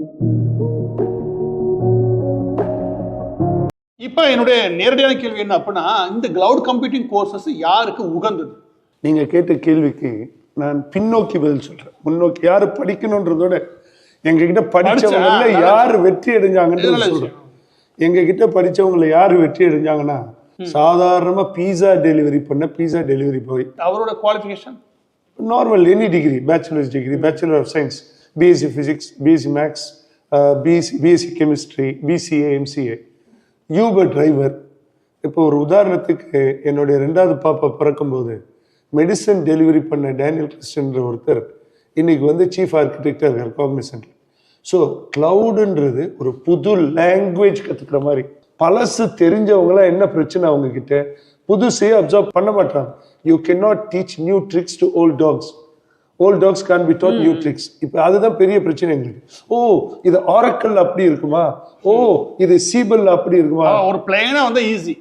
இப்போ என்னுடைய நேரடியான கேள்வி என்ன அப்படின்னா, இந்த கிளவுட் கம்ப்யூட்டிங் கோர்சஸ் யாருக்கு உகந்தது? நீங்க கேட்ட கேள்விக்கு நான் பின்னோக்கி பதில் சொல்றேன். முன்னோக்கி யாரு படிக்கணும்ன்றதோட எங்ககிட்ட படிச்சவங்கள யாரு வெற்றி அடைஞ்சாங்கன்னு சொல்றேன். எங்ககிட்ட படிச்சவங்கள யாரு வெற்றி அடைஞ்சாங்கன்னா, சாதாரணமா பீஸா டெலிவரி பண்ண பீஸா டெலிவரி பாய். அவரோட qualification normal any degree, bachelors degree, bachelor of science, BSc physics, BSc maths, BSc chemistry, BCA, MCA, Uber driver. இப்போ ஒரு உதாரணத்துக்கு என்னுடைய 2வது பாப்பா பிறக்கும்போது மெடிசன் டெலிவரி பண்ண டேனியல் கிறிஸ்டன்ற ஒருத்தர் இன்னைக்கு வந்து சீஃப் ஆர்கிடெக்டாக இருக்கார் காக்னிசன்ட்ல. ஸோ கிளவுடுன்றது ஒரு புது லாங்குவேஜ் கற்றுக்கிற மாதிரி. பழசு தெரிஞ்சவங்களாம் என்ன பிரச்சனை அவங்க கிட்ட, புதுசே அப்சர்வ் பண்ண மாட்டாங்க. You can not teach new tricks to old dogs. Old dogs can be taught new tricks. இப்போ அதுதான் பெரிய பிரச்சனை எங்களுக்கு. ஓ இது ஆரக்கல் அப்படி இருக்குமா, ஓ இது சீபல் அப்படி இருக்குமா, ஒரு பிளைனா வந்து ஈஸி.